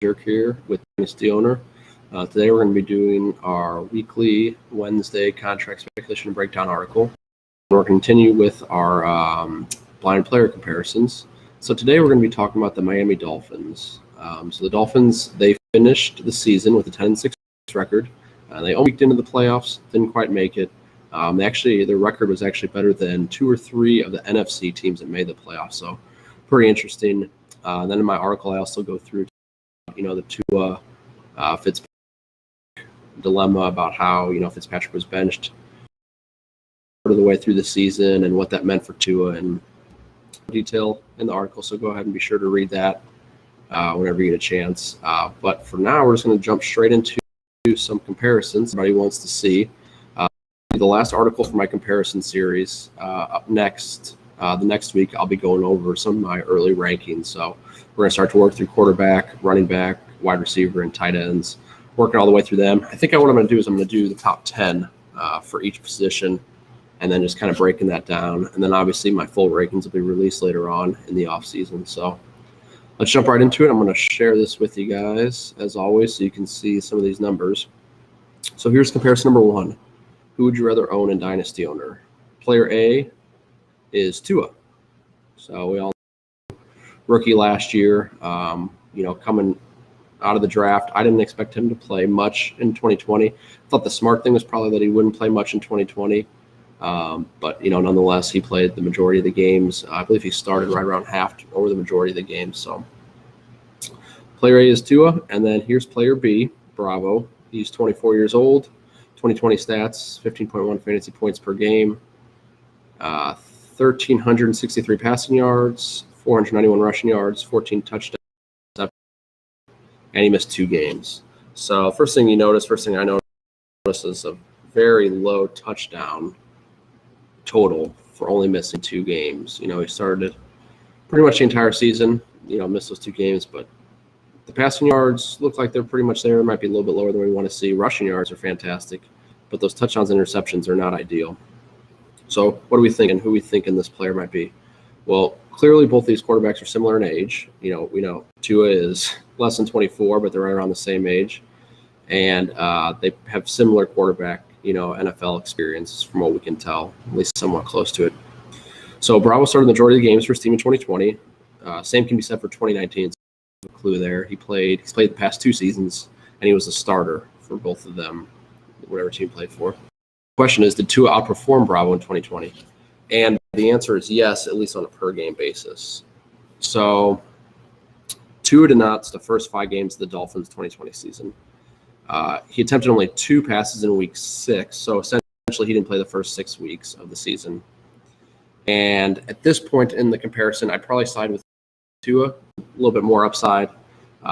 Dirk here with Dynasty Owner. Today we're going to be doing our weekly Wednesday contract speculation and breakdown article. We're going to continue with our blind player comparisons. So today we're going to be talking about the Miami Dolphins. So the Dolphins, they finished the season with a 10-6 record. They leaked into the playoffs, didn't quite make it. Their record was actually better than 2 or 3 of the NFC teams that made the playoffs. So pretty interesting. Then in my article, I also go through the Tua Fitzpatrick dilemma about how, Fitzpatrick was benched part of the way through the season and what that meant for Tua and detail in the article. So go ahead and be sure to read that whenever you get a chance. But for now, we're just going to jump straight into some comparisons everybody wants to see. The last article for my comparison series. Up next, the next week, I'll be going over some of my early rankings. So we're going to start to work through quarterback, running back, wide receiver, and tight ends, working all the way through them. I think what I'm going to do is I'm going to do the top 10 for each position and then just kind of breaking that down. And then obviously my full rankings will be released later on in the off season. So let's jump right into it. I'm going to share this with you guys as always so you can see some of these numbers. So here's comparison number 1. Who would you rather own in Dynasty Owner? Player A is Tua. So we all rookie last year, coming out of the draft. I didn't expect him to play much in 2020. I thought the smart thing was probably that he wouldn't play much in 2020. But nonetheless, he played the majority of the games. I believe he started right around half over the majority of the games. So player A is Tua. And then here's player B, Bravo. He's 24 years old, 2020 stats, 15.1 fantasy points per game, 1,363 passing yards, 491 rushing yards, 14 touchdowns, and he missed 2 games. So first thing I notice is a very low touchdown total for only missing 2 games. He started pretty much the entire season, missed those 2 games, but the passing yards look like they're pretty much there. It might be a little bit lower than we want to see. Rushing yards are fantastic, but those touchdowns and interceptions are not ideal. So what do we think and who we thinking this player might be? Well, clearly both these quarterbacks are similar in age. We know Tua is less than 24, but they're right around the same age. And they have similar quarterback, NFL experience from what we can tell, at least somewhat close to it. So Bravo started the majority of the games for his team in 2020. Same can be said for 2019. A clue there. He's played the past 2 seasons, and he was a starter for both of them, whatever team he played for. The question is, did Tua outperform Bravo in 2020? And the answer is yes, at least on a per-game basis. So Tua did not the first 5 games of the Dolphins' 2020 season. He attempted only 2 passes in week 6, so essentially he didn't play the first 6 weeks of the season. And at this point in the comparison, I'd probably side with Tua, a little bit more upside.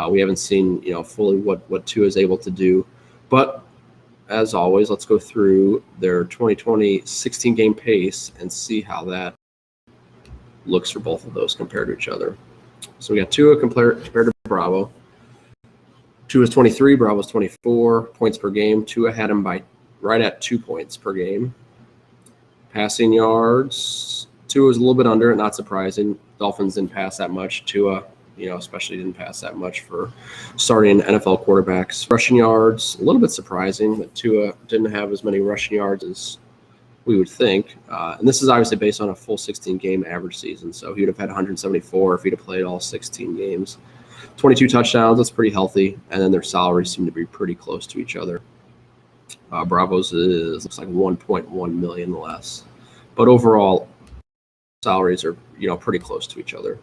We haven't seen, fully what Tua is able to do. But as always, let's go through their 2020 16-game pace and see how that looks for both of those compared to each other. So we got Tua compared to Bravo. Tua's 23, Bravo's 24 points per game. Tua had him by right at 2 points per game. Passing yards, Tua was a little bit under, not surprising. Dolphins didn't pass that much. Tua, especially didn't pass that much for starting NFL quarterbacks. Rushing yards, a little bit surprising that Tua didn't have as many rushing yards as we would think. And this is obviously based on a full 16-game average season. So he would have had 174 if he'd have played all 16 games. 22 touchdowns, that's pretty healthy. And then their salaries seem to be pretty close to each other. Bravo's looks like 1.1 million less. But overall, salaries are, pretty close to each other.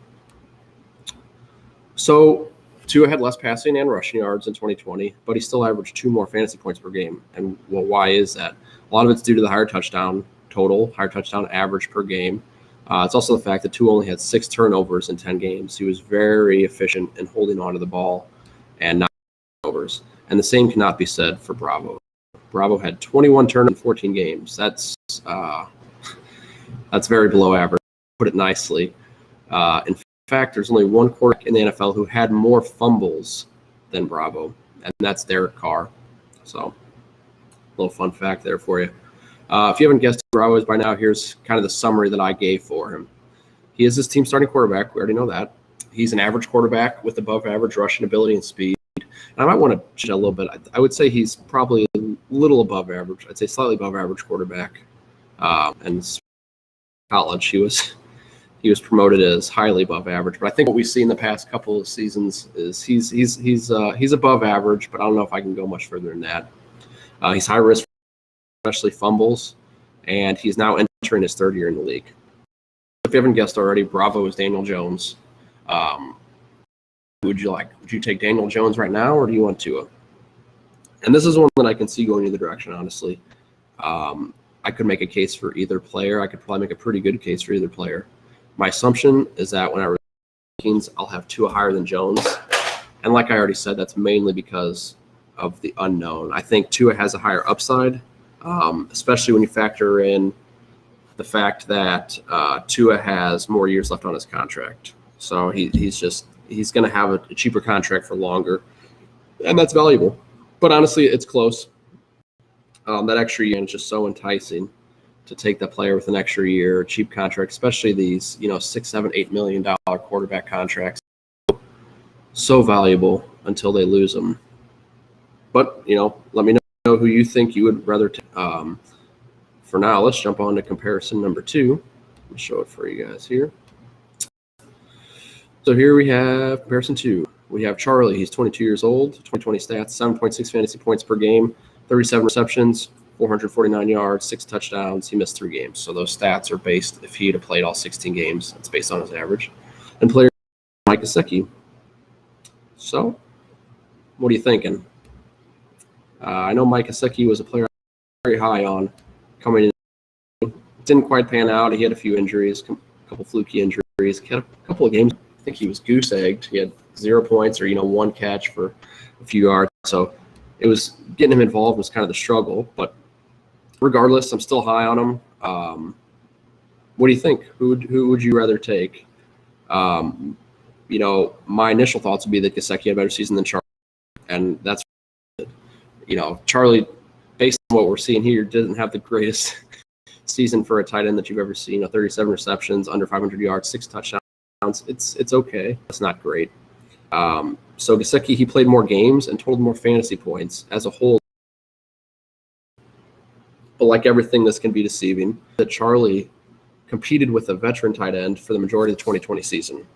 So Tua had less passing and rushing yards in 2020, but he still averaged 2 more fantasy points per game. And why is that? A lot of it's due to the higher touchdown total, higher touchdown average per game. It's also the fact that Tua only had 6 turnovers in 10 games. He was very efficient in holding on to the ball and not turnovers. And the same cannot be said for Bravo. Bravo had 21 turnovers in 14 games. That's very below average, put it nicely. In fact, there's only one quarterback in the NFL who had more fumbles than Bravo, and that's Derek Carr. So, a little fun fact there for you. If you haven't guessed who Bravo is by now, here's kind of the summary that I gave for him. He is this team's starting quarterback. We already know that. He's an average quarterback with above average rushing ability and speed. And I might want to change a little bit. I would say he's probably a little above average. I'd say slightly above average quarterback. And college, he was promoted as highly above average. But I think what we've seen the past couple of seasons is he's above average. But I don't know if I can go much further than that. He's high risk, especially fumbles, and he's now entering his third year in the league. If you haven't guessed already, Bravo is Daniel Jones. Would you take Daniel Jones right now, or do you want Tua? And this is one that I can see going either direction, honestly. I could make a case for either player. I could probably make a pretty good case for either player. My assumption is that when I release rankings, I'll have Tua higher than Jones. And like I already said, that's mainly because of the unknown. I think Tua has a higher upside, especially when you factor in the fact that Tua has more years left on his contract. So he's going to have a cheaper contract for longer, and that's valuable. But honestly, it's close. That extra year is just so enticing to take the player with an extra year, cheap contract, especially these, $6, $7, $8 million quarterback contracts. So valuable until they lose them. But, let me know who you think you would rather take. For now, let's jump on to comparison number 2. Let me show it for you guys here. So here we have comparison 2. We have Charlie. He's 22 years old, 2020 stats, 7.6 fantasy points per game, 37 receptions, 449 yards, 6 touchdowns. He missed 3 games. So those stats are based, if he had played all 16 games, it's based on his average. And player Mike Gesicki. So what are you thinking? I know Mike Gesicki was a player very high on coming in. Didn't quite pan out. He had a few injuries, a couple fluky injuries. He had a couple of games. I think he was goose-egged. He had 0 points or, 1 catch for a few yards. So it was getting him involved was kind of the struggle. But regardless, I'm still high on him. What do you think? Who would you rather take? My initial thoughts would be that Gesicki had a better season than Charlie. And that's, Charlie, based on what we're seeing here, doesn't have the greatest season for a tight end that you've ever seen. 37 receptions, under 500 yards, 6 touchdowns. It's okay. It's not great. So Gesicki, he played more games and totaled more fantasy points as a whole. But like everything, this can be deceiving. That Charlie competed with a veteran tight end for the majority of the 2020 season.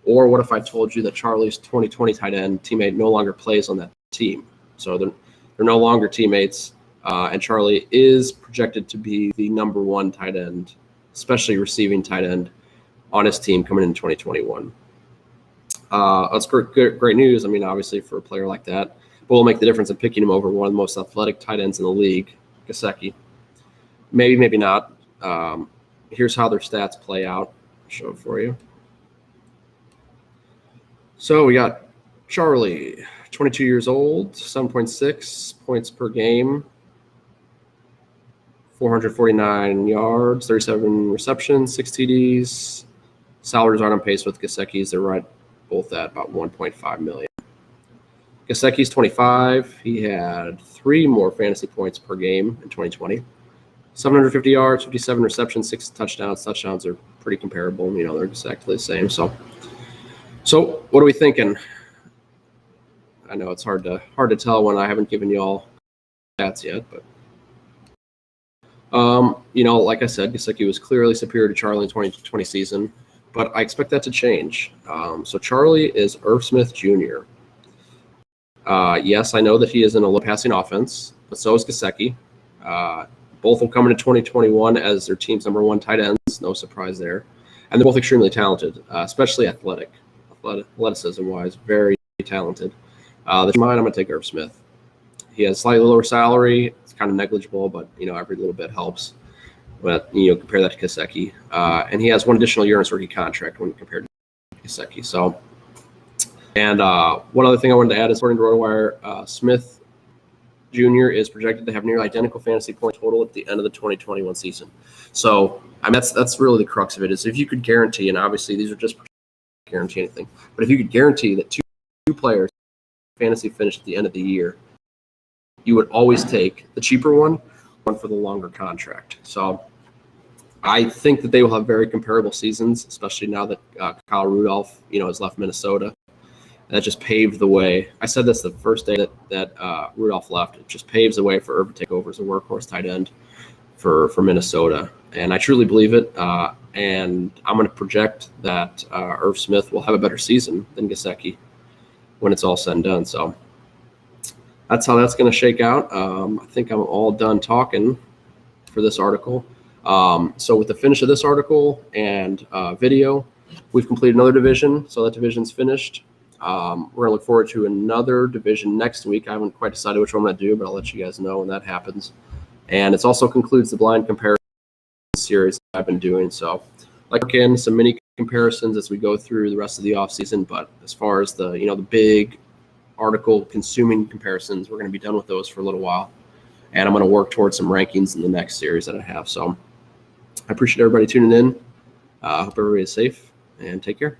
Or what if I told you that Charlie's 2020 tight end teammate no longer plays on that team? So they're no longer teammates, and Charlie is projected to be the number 1 tight end, especially receiving tight end, on his team coming in 2021. That's great news. I mean, obviously for a player like that, but will make the difference in picking him over one of the most athletic tight ends in the league, Gesicki. Maybe not. Here's how their stats play out. I'll show it for you. So we got Charlie, 22 years old, 7.6 points per game, 449 yards, 37 receptions, 6 TDs. Salaries aren't on pace with Gesicki's. They're right both at about $1.5 million. Gesicki's 25. He had 3 more fantasy points per game in 2020. 750 yards, 57 receptions, 6 touchdowns. Touchdowns are pretty comparable. They're exactly the same. So what are we thinking? I know it's hard to tell when I haven't given you all stats yet, but like I said, Gesicki was clearly superior to Charlie in 2020 season, but I expect that to change. So Charlie is Irv Smith Jr. Yes, I know that he is in a low passing offense, but so is Gesicki. Both will come into 2021 as their team's number 1 tight ends. No surprise there. And they're both extremely talented, especially athleticism-wise, very talented. I'm going to take Irv Smith. He has slightly lower salary. It's kind of negligible, but, every little bit helps. But, compare that to Gesicki. And he has 1 additional year on his rookie contract when compared to Gesicki. So, and one other thing I wanted to add is, according to RotoWire, Smith Jr. is projected to have nearly identical fantasy point total at the end of the 2021 season. So, that's really the crux of it, is if you could guarantee, and obviously these are just guarantee anything, but if you could guarantee that two players fantasy finish at the end of the year, you would always take the cheaper one for the longer contract. So I think that they will have very comparable seasons, especially now that Kyle Rudolph, has left Minnesota. That just paved the way. I said this the first day that Rudolph left. It just paves the way for Irv to take over as a workhorse tight end for Minnesota, and I truly believe it. And I'm going to project that Irv Smith will have a better season than Gesicki when it's all said and done. So that's how that's going to shake out. I think I'm all done talking for this article. So with the finish of this article and video, we've completed another division. So that division's finished. We're going to look forward to another division next week. I haven't quite decided which one I'm going to do, but I'll let you guys know when that happens. And it also concludes the blind comparison series I've been doing. So again, some mini comparisons as we go through the rest of the offseason. But as far as the big article consuming comparisons, we're going to be done with those for a little while. And I'm going to work towards some rankings in the next series that I have. So I appreciate everybody tuning in. I hope everybody is safe and take care.